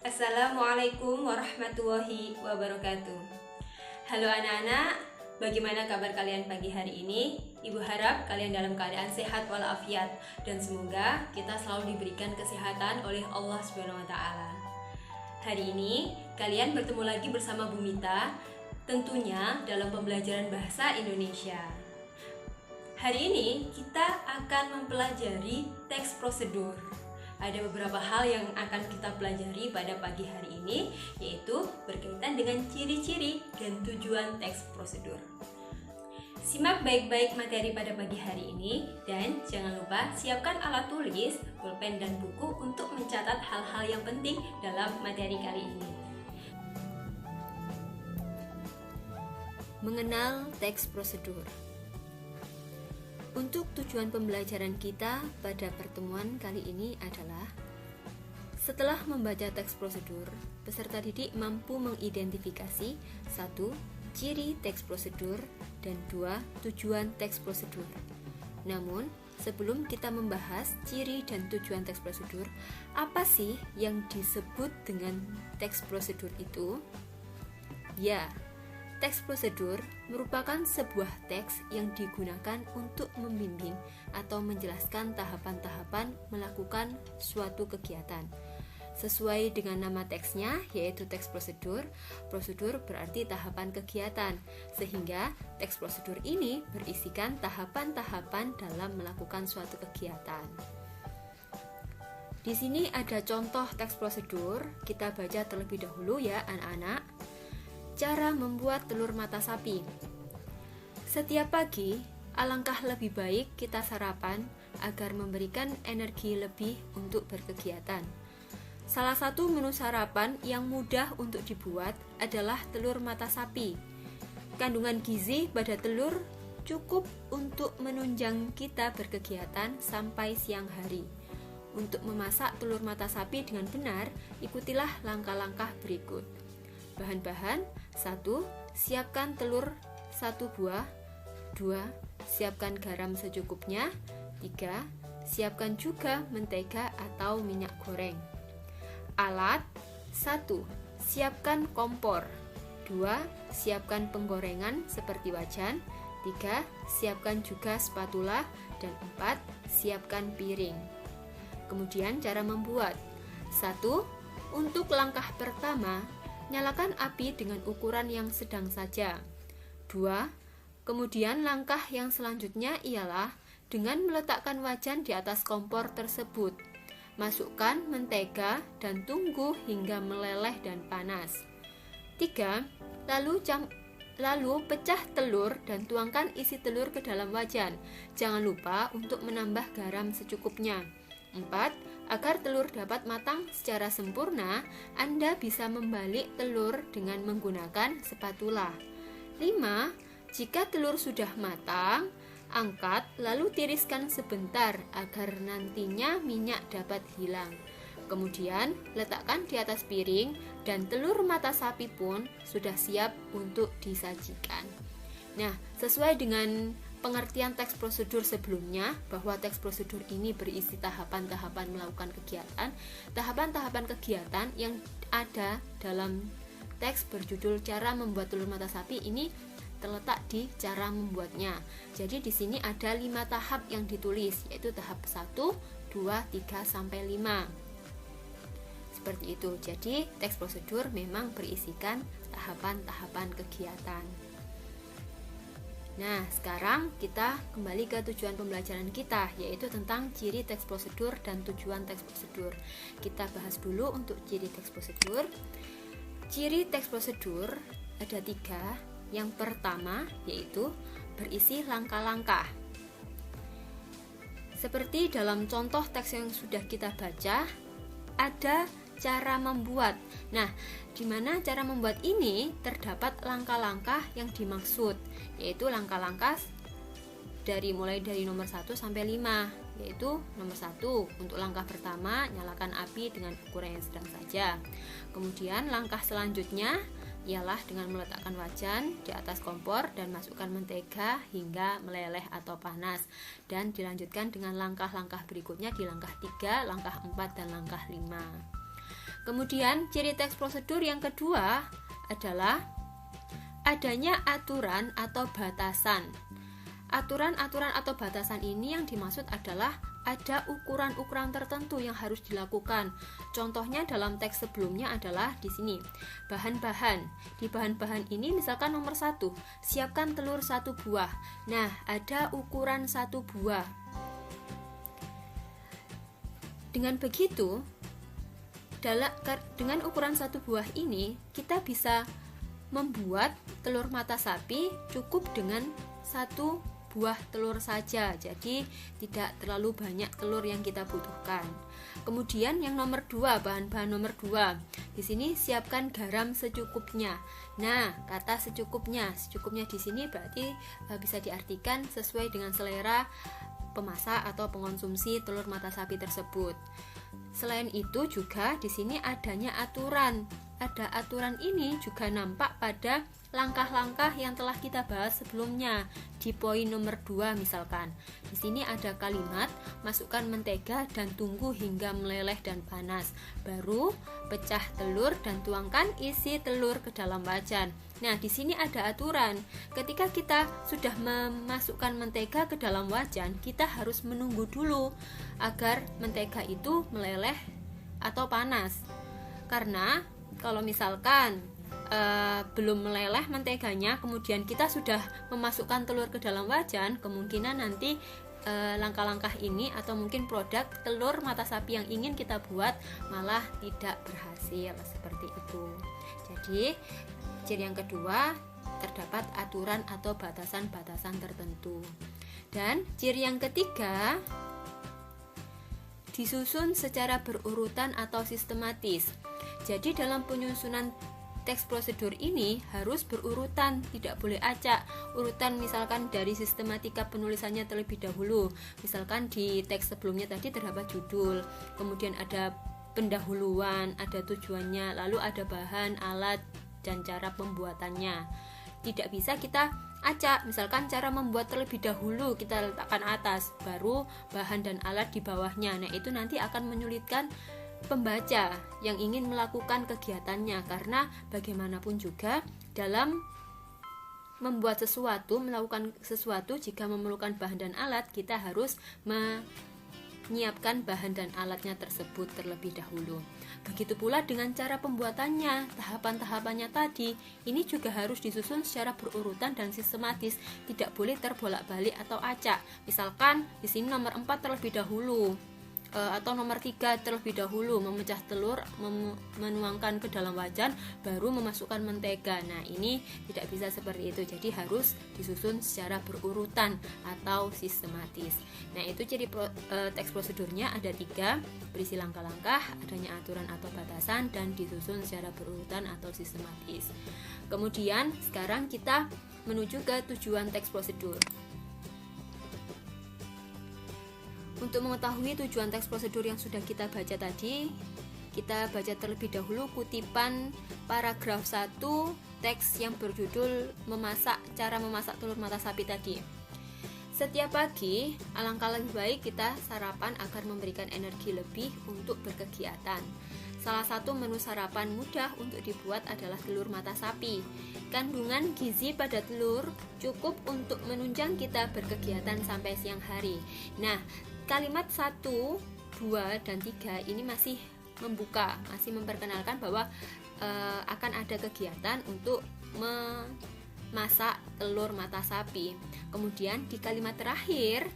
Assalamualaikum warahmatullahi wabarakatuh. Halo anak-anak, bagaimana kabar kalian pagi hari ini? Ibu harap kalian dalam keadaan sehat walafiat dan semoga kita selalu diberikan kesehatan oleh Allah SWT. Hari ini kalian bertemu lagi bersama Bu Mita, tentunya dalam pembelajaran bahasa Indonesia. Hari ini kita akan mempelajari teks prosedur. Ada beberapa hal yang akan kita pelajari pada pagi hari ini, yaitu berkaitan dengan ciri-ciri dan tujuan teks prosedur. Simak baik-baik materi pada pagi hari ini dan jangan lupa siapkan alat tulis, pulpen dan buku untuk mencatat hal-hal yang penting dalam materi kali ini. Mengenal teks prosedur. Untuk tujuan pembelajaran kita pada pertemuan kali ini adalah setelah membaca teks prosedur, peserta didik mampu mengidentifikasi 1. Ciri teks prosedur dan 2. Tujuan teks prosedur. Namun, sebelum kita membahas ciri dan tujuan teks prosedur, apa sih yang disebut dengan teks prosedur itu? Ya, teks prosedur merupakan sebuah teks yang digunakan untuk membimbing atau menjelaskan tahapan-tahapan melakukan suatu kegiatan. Sesuai dengan nama teksnya, yaitu teks prosedur, prosedur berarti tahapan kegiatan, sehingga teks prosedur ini berisikan tahapan-tahapan dalam melakukan suatu kegiatan. Di sini ada contoh teks prosedur, kita baca terlebih dahulu ya anak-anak. Cara membuat telur mata sapi. Setiap pagi, alangkah lebih baik kita sarapan agar memberikan energi lebih untuk berkegiatan. Salah satu menu sarapan yang mudah untuk dibuat adalah telur mata sapi. Kandungan gizi pada telur cukup untuk menunjang kita berkegiatan sampai siang hari. Untuk memasak telur mata sapi dengan benar, ikutilah langkah-langkah berikut. Bahan-bahan: 1. Siapkan telur 1 buah. 2. Siapkan garam secukupnya. 3. Siapkan juga mentega atau minyak goreng. Alat: 1. Siapkan kompor. 2. Siapkan penggorengan seperti wajan. 3. Siapkan juga spatula. Dan 4. Siapkan piring. Kemudian cara membuat. 1. Untuk langkah pertama, nyalakan api dengan ukuran yang sedang saja. 2. Kemudian langkah yang selanjutnya ialah dengan meletakkan wajan di atas kompor tersebut. Masukkan mentega dan tunggu hingga meleleh dan panas. 3. Lalu pecah telur dan tuangkan isi telur ke dalam wajan. Jangan lupa untuk menambah garam secukupnya. 4. Agar telur dapat matang secara sempurna, Anda bisa membalik telur dengan menggunakan spatula. 5. Jika telur sudah matang, angkat lalu tiriskan sebentar agar nantinya minyak dapat hilang. Kemudian letakkan di atas piring dan telur mata sapi pun sudah siap untuk disajikan. Nah, sesuai dengan pengertian teks prosedur sebelumnya, bahwa teks prosedur ini berisi tahapan-tahapan melakukan kegiatan. Tahapan-tahapan kegiatan yang ada dalam teks berjudul cara membuat telur mata sapi ini terletak di cara membuatnya. Jadi di sini ada 5 tahap yang ditulis, yaitu tahap 1, 2, 3 sampai 5. Seperti itu. Jadi teks prosedur memang berisikan tahapan-tahapan kegiatan. Nah, sekarang kita kembali ke tujuan pembelajaran kita, yaitu tentang ciri teks prosedur dan tujuan teks prosedur. Kita bahas dulu untuk ciri teks prosedur. Ciri teks prosedur ada 3. Yang pertama yaitu berisi langkah-langkah. Seperti dalam contoh teks yang sudah kita baca, ada cara membuat. Nah, di mana cara membuat ini terdapat langkah-langkah yang dimaksud, yaitu langkah-langkah mulai dari nomor 1 sampai 5, yaitu nomor 1 untuk langkah pertama, nyalakan api dengan ukuran yang sedang saja. Kemudian langkah selanjutnya ialah dengan meletakkan wajan di atas kompor dan masukkan mentega hingga meleleh atau panas, dan dilanjutkan dengan langkah-langkah berikutnya di langkah 3, langkah 4, dan langkah 5. Kemudian ciri teks prosedur yang kedua adalah adanya aturan atau batasan. Aturan-aturan atau batasan ini yang dimaksud adalah ada ukuran-ukuran tertentu yang harus dilakukan. Contohnya dalam teks sebelumnya adalah di sini bahan-bahan. Di bahan-bahan ini misalkan nomor 1, siapkan telur 1 buah. Nah, ada ukuran 1 buah. Dengan begitu, dengan ukuran 1 buah ini kita bisa membuat telur mata sapi cukup dengan 1 buah telur saja, jadi tidak terlalu banyak telur yang kita butuhkan. Kemudian yang nomor 2, bahan-bahan nomor 2. Di sini siapkan garam secukupnya. Nah, kata secukupnya di sini berarti bisa diartikan sesuai dengan selera pemasak atau pengonsumsi telur mata sapi tersebut. Selain itu juga di sini adanya aturan. Ada aturan ini juga nampak pada langkah-langkah yang telah kita bahas sebelumnya di poin nomor 2 misalkan. Di sini ada kalimat masukkan mentega dan tunggu hingga meleleh dan panas. Baru pecah telur dan tuangkan isi telur ke dalam wajan. Nah, di sini ada aturan. Ketika kita sudah memasukkan mentega ke dalam wajan, kita harus menunggu dulu agar mentega itu meleleh atau panas. Karena kalau misalkan belum meleleh menteganya, kemudian kita sudah memasukkan telur ke dalam wajan, kemungkinan nanti langkah-langkah ini atau mungkin produk telur mata sapi yang ingin kita buat malah tidak berhasil seperti itu. Jadi ciri yang kedua, terdapat aturan atau batasan-batasan tertentu. Dan ciri yang ketiga, disusun secara berurutan atau sistematis. Jadi dalam penyusunan teks prosedur ini harus berurutan, tidak boleh acak. Urutan misalkan dari sistematika penulisannya terlebih dahulu. Misalkan di teks sebelumnya tadi terdapat judul, kemudian ada pendahuluan, ada tujuannya, lalu ada bahan, alat, dan cara pembuatannya. Tidak bisa kita acak, misalkan cara membuat terlebih dahulu kita letakkan atas, baru bahan dan alat di bawahnya. Nah, itu nanti akan menyulitkan pembaca yang ingin melakukan kegiatannya, karena bagaimanapun juga dalam membuat sesuatu, melakukan sesuatu, jika memerlukan bahan dan alat, kita harus menyiapkan bahan dan alatnya tersebut terlebih dahulu. Begitu pula dengan cara pembuatannya, tahapan-tahapannya tadi, ini juga harus disusun secara berurutan dan sistematis, tidak boleh terbolak-balik atau acak. Misalkan di sini nomor 4 terlebih dahulu, atau nomor 3 terlebih dahulu, memecah telur, menuangkan ke dalam wajan, baru memasukkan mentega. Nah, ini tidak bisa seperti itu, jadi harus disusun secara berurutan atau sistematis. Nah, itu ciri teks prosedurnya ada 3, berisi langkah-langkah, adanya aturan atau batasan, dan disusun secara berurutan atau sistematis. Kemudian sekarang kita menuju ke tujuan teks prosedur. Untuk mengetahui tujuan teks prosedur yang sudah kita baca tadi, kita baca terlebih dahulu kutipan paragraf 1 teks yang berjudul cara memasak telur mata sapi tadi. Setiap pagi, alangkah lebih baik kita sarapan agar memberikan energi lebih untuk berkegiatan. Salah satu menu sarapan mudah untuk dibuat adalah telur mata sapi. Kandungan gizi pada telur cukup untuk menunjang kita berkegiatan sampai siang hari. Nah, kalimat 1, 2, dan 3 ini masih membuka, masih memperkenalkan bahwa akan ada kegiatan untuk memasak telur mata sapi. Kemudian di kalimat terakhir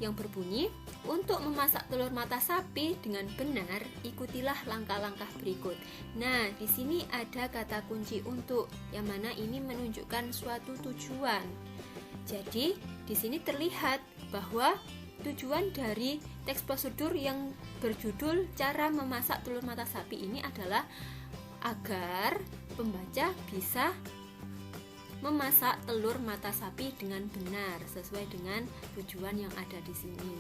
yang berbunyi, untuk memasak telur mata sapi dengan benar, ikutilah langkah-langkah berikut. Nah, di sini ada kata kunci untuk, yang mana ini menunjukkan suatu tujuan. Jadi, di sini terlihat bahwa tujuan dari teks prosedur yang berjudul cara memasak telur mata sapi ini adalah agar pembaca bisa memasak telur mata sapi dengan benar sesuai dengan tujuan yang ada di sini.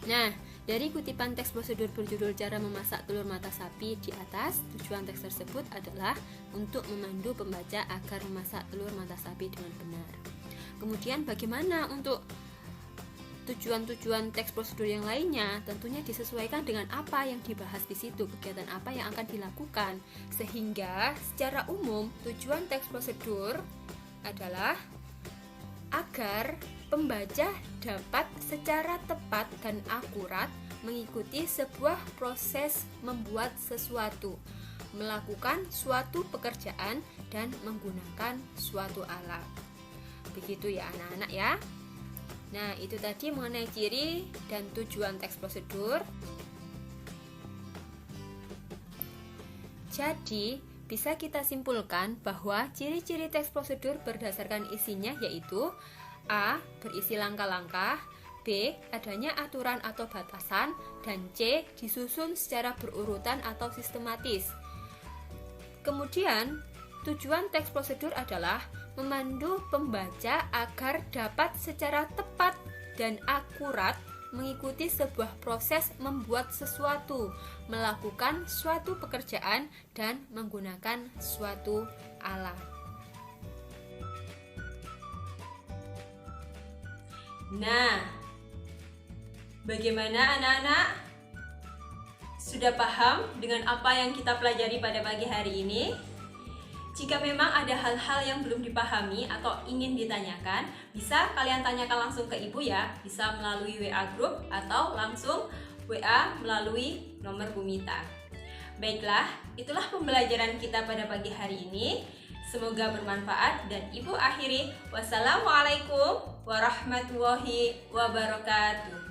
Nah, dari kutipan teks prosedur berjudul cara memasak telur mata sapi di atas, tujuan teks tersebut adalah untuk memandu pembaca agar memasak telur mata sapi dengan benar. Kemudian bagaimana untuk tujuan-tujuan teks prosedur yang lainnya tentunya disesuaikan dengan apa yang dibahas di situ, kegiatan apa yang akan dilakukan. Sehingga secara umum tujuan teks prosedur adalah agar pembaca dapat secara tepat dan akurat mengikuti sebuah proses membuat sesuatu, melakukan suatu pekerjaan, dan menggunakan suatu alat. Begitu ya anak-anak ya. Nah, itu tadi mengenai ciri dan tujuan teks prosedur. Jadi, bisa kita simpulkan bahwa ciri-ciri teks prosedur berdasarkan isinya yaitu A. Berisi langkah-langkah, B. Adanya aturan atau batasan, dan C. Disusun secara berurutan atau sistematis. Kemudian, tujuan teks prosedur adalah memandu pembaca agar dapat secara tepat dan akurat mengikuti sebuah proses membuat sesuatu, melakukan suatu pekerjaan, dan menggunakan suatu alat. Nah, bagaimana anak-anak? Sudah paham dengan apa yang kita pelajari pada pagi hari ini? Jika memang ada hal-hal yang belum dipahami atau ingin ditanyakan, bisa kalian tanyakan langsung ke ibu ya, bisa melalui WA group atau langsung WA melalui nomor Bu Mita. Baiklah, itulah pembelajaran kita pada pagi hari ini. Semoga bermanfaat dan ibu akhiri. Wassalamualaikum warahmatullahi wabarakatuh.